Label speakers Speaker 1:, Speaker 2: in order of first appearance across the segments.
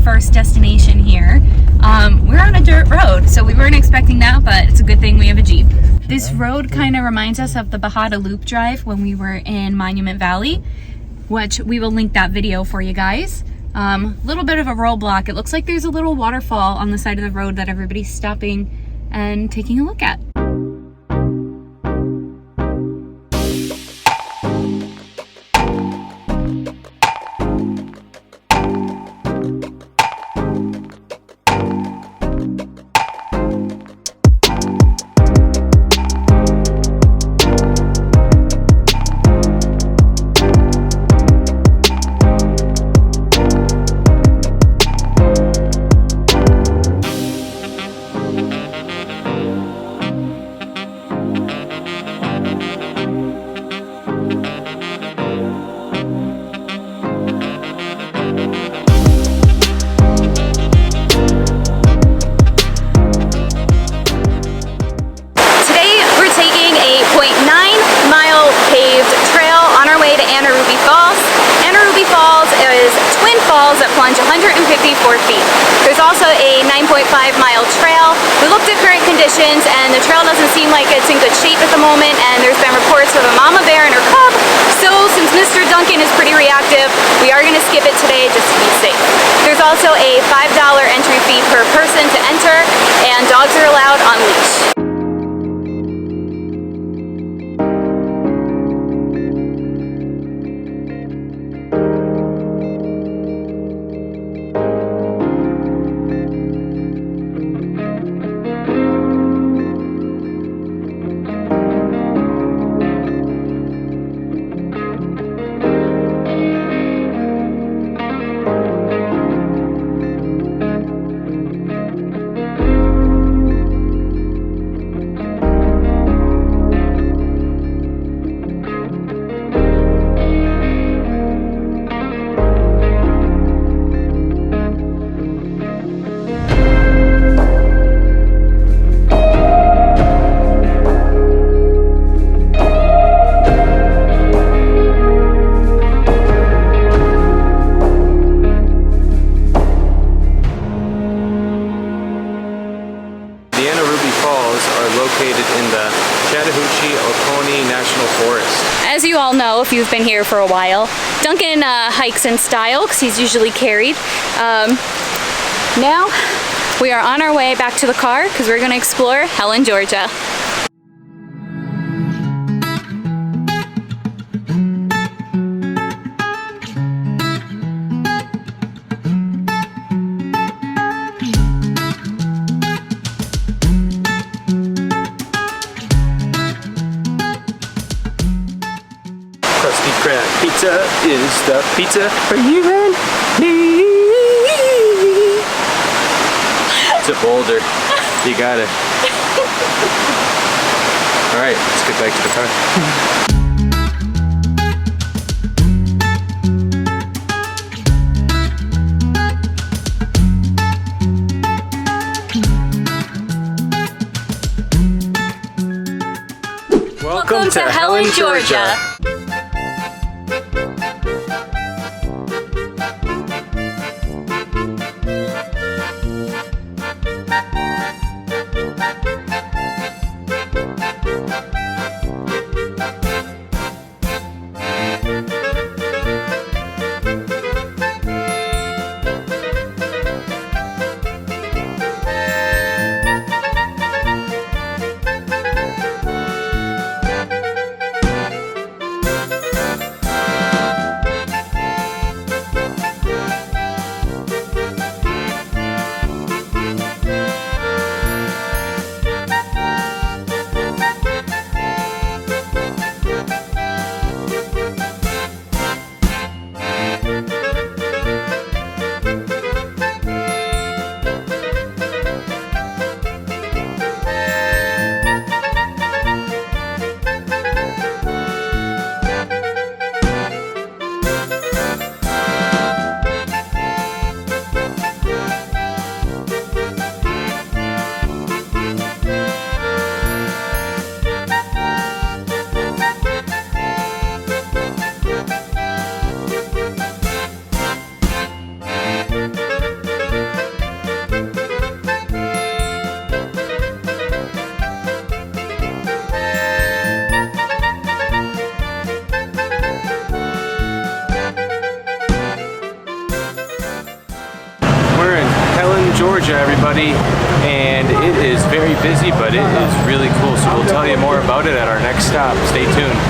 Speaker 1: first destination here. We're on a dirt road, so we weren't expecting that, but it's a good thing we have a Jeep. This road kind of reminds us of the Bahada Loop Drive when we were in Monument Valley, which we will link that video for you guys. Little bit of a roadblock. It looks like there's a little waterfall on the side of the road that everybody's stopping and taking a look at.
Speaker 2: That plunge 154 feet. There's also a 9.5-mile trail. We looked at current conditions and the trail doesn't seem like it's in good shape at the moment, and there's been reports of a mama bear and her cub. So since Mr. Duncan is pretty reactive, we are going to skip it today just to be safe. There's also a $5 entry fee per person to enter, and dogs are allowed on leash.
Speaker 3: In the Chattahoochee-Oconee National Forest.
Speaker 2: As you all know, if you've been here for a while, Duncan hikes in style because he's usually carried. Now we are on our way back to the car because we're going to explore Helen, Georgia.
Speaker 3: Krusty Krab pizza is the pizza for you and me. It's a boulder. You got it. Alright, let's get back to the car.
Speaker 2: Welcome to Helen, Georgia.
Speaker 3: We're in Helen, Georgia, everybody, and it is very busy, but it is really cool. So we'll tell you more about it at our next stop. Stay tuned.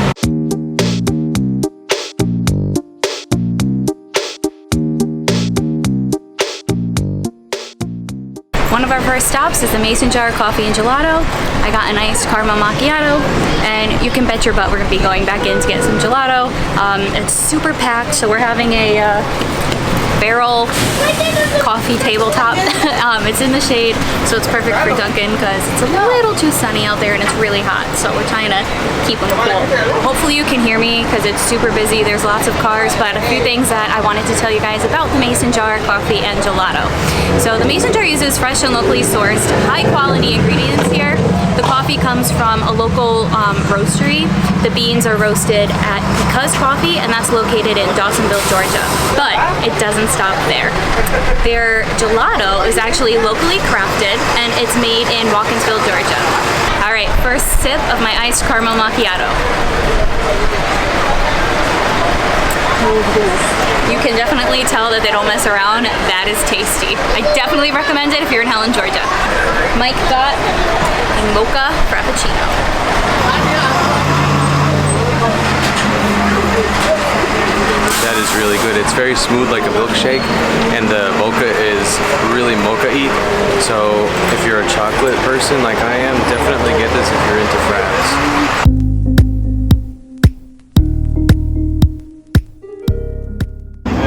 Speaker 2: One of our first stops is the Mason Jar Coffee and Gelato. I got an iced caramel macchiato, and you can bet your butt we're gonna be going back in to get some gelato. It's super packed, so we're having a barrel coffee tabletop. It's in the shade, so it's perfect for Dunkin' because it's a little too sunny out there and it's really hot, so we're trying to keep them cool. Hopefully you can hear me because it's super busy. There's lots of cars, but a few things that I wanted to tell you guys about the Mason Jar Coffee and Gelato. So the Mason Jar uses fresh and locally sourced, high quality ingredients here. The coffee comes from a local roastery. The beans are roasted at Because Coffee, and that's located in Dawsonville, Georgia. But it doesn't stop there. Their gelato is actually locally crafted, and it's made in Watkinsville, Georgia. All right, first sip of my iced caramel macchiato. You can definitely tell that they don't mess around. That is tasty. I definitely recommend it if you're in Helen, Georgia. Mike got a mocha frappuccino.
Speaker 3: That is really good. It's very smooth like a milkshake, and the mocha is really mocha-y. So if you're a chocolate person like I am, definitely get this if you're into fraps.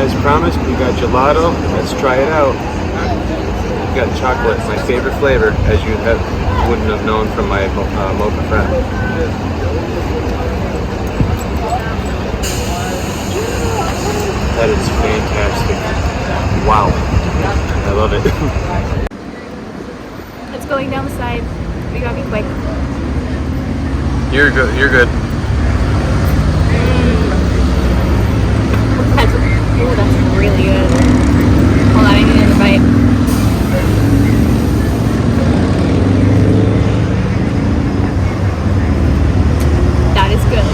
Speaker 3: As promised, we got gelato. Let's try it out. We got chocolate, my favorite flavor, as you wouldn't have known from my mocha frap. That is fantastic. Wow. I love it.
Speaker 2: It's going down the side. We gotta be quick.
Speaker 3: You're good. You're good.
Speaker 2: Oh, that's really good. Hold on, I need another bite. That is good.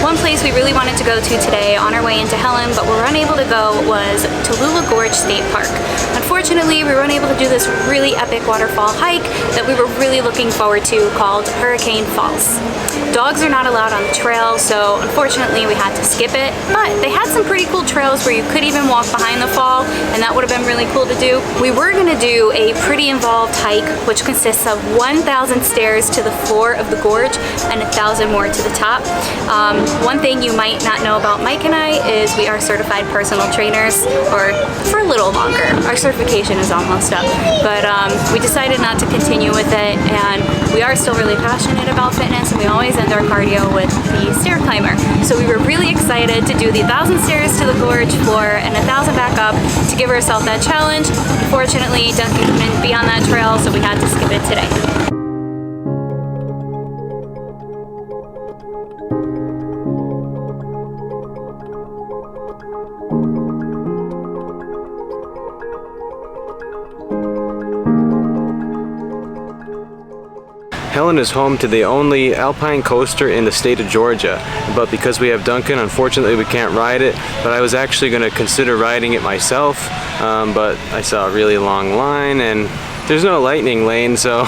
Speaker 2: One place we really wanted to go to today on our way into Helen, but we're unable to go, was Tallulah Gorge State Park. Unfortunately, we were unable to do this really epic waterfall hike that we were really looking forward to called Hurricane Falls. Dogs are not allowed on the trail, so unfortunately we had to skip it, but they had some pretty cool trails where you could even walk behind the fall, and that would have been really cool to do. We were going to do a pretty involved hike, which consists of 1,000 stairs to the floor of the gorge and 1,000 more to the top. One thing you might not know about Mike and I is we are certified personal trainers, or for a little longer. Our certification is almost up, but we decided not to continue with it, and we are still really passionate about fitness, and we always end our cardio with the stair climber. So we were really excited to do the 1,000 stairs to the gorge floor and 1,000 back up to give ourselves that challenge. Unfortunately, Duncan couldn't be on that trail, so we had to skip it today.
Speaker 3: Helen is home to the only alpine coaster in the state of Georgia, but because we have Duncan, unfortunately we can't ride it, but I was actually going to consider riding it myself, but I saw a really long line and there's no lightning lane, so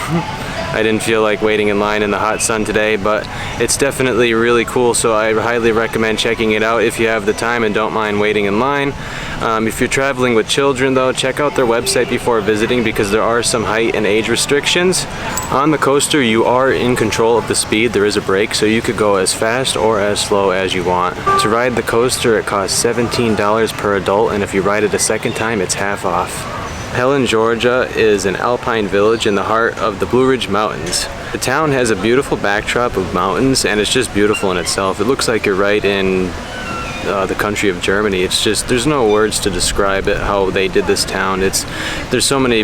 Speaker 3: I didn't feel like waiting in line in the hot sun today, but it's definitely really cool, so I highly recommend checking it out if you have the time and don't mind waiting in line. If you're traveling with children though, check out their website before visiting because there are some height and age restrictions. On the coaster you are in control of the speed, there is a brake, so you could go as fast or as slow as you want. To ride the coaster it costs $17 per adult, and if you ride it a second time it's half off. Helen, Georgia is an alpine village in the heart of the Blue Ridge Mountains. The town has a beautiful backdrop of mountains and it's just beautiful in itself. It looks like you're right in the country of Germany. It's just, there's no words to describe it, how they did this town. There's so many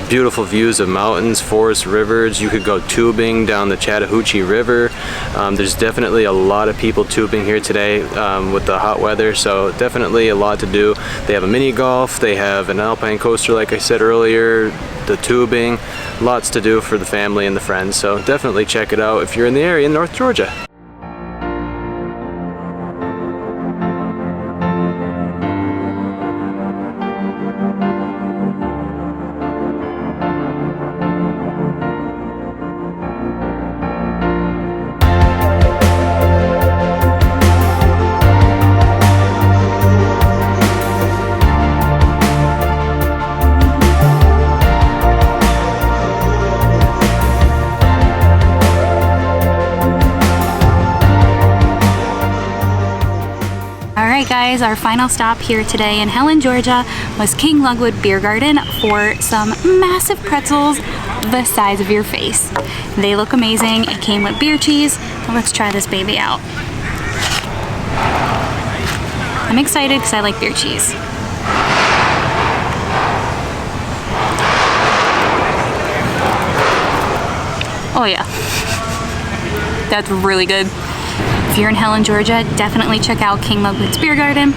Speaker 3: beautiful views of mountains, forests, rivers. You could go tubing down the Chattahoochee River. There's definitely a lot of people tubing here today with the hot weather, so definitely a lot to do. They have a mini golf, they have an alpine coaster like I said earlier, the tubing, lots to do for the family and the friends, so definitely check it out if you're in the area in North Georgia.
Speaker 2: Alright guys, our final stop here today in Helen, Georgia was King Ludwig Biergarten for some massive pretzels the size of your face. They look amazing. It came with beer cheese. Well, let's try this baby out. I'm excited because I like beer cheese. Oh yeah, that's really good. If you're in Helen, Georgia, definitely check out King Ludwig's Biergarten.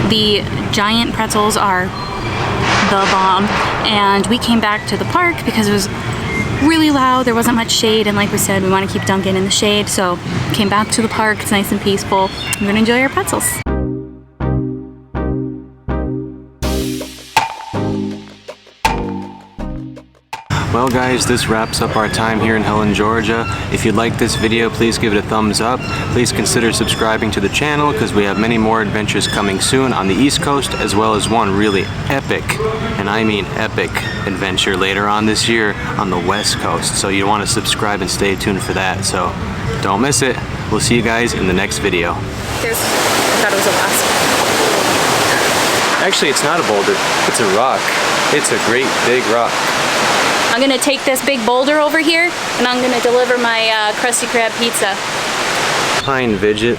Speaker 2: The giant pretzels are the bomb. And we came back to the park because it was really loud. There wasn't much shade, and like we said, we want to keep Duncan in the shade. So came back to the park. It's nice and peaceful. We're gonna enjoy our pretzels.
Speaker 3: Well guys, this wraps up our time here in Helen, Georgia. If you like this video, please give it a thumbs up. Please consider subscribing to the channel because we have many more adventures coming soon on the East Coast, as well as one really epic, and I mean epic, adventure later on this year on the West Coast. So you want to subscribe and stay tuned for that. So don't miss it. We'll see you guys in the next video.
Speaker 2: I thought it was a wasp.
Speaker 3: Actually, it's not a boulder. It's a rock. It's a great big rock.
Speaker 2: I'm gonna take this big boulder over here and I'm gonna deliver my Krusty Krab pizza.
Speaker 3: Alpine Village.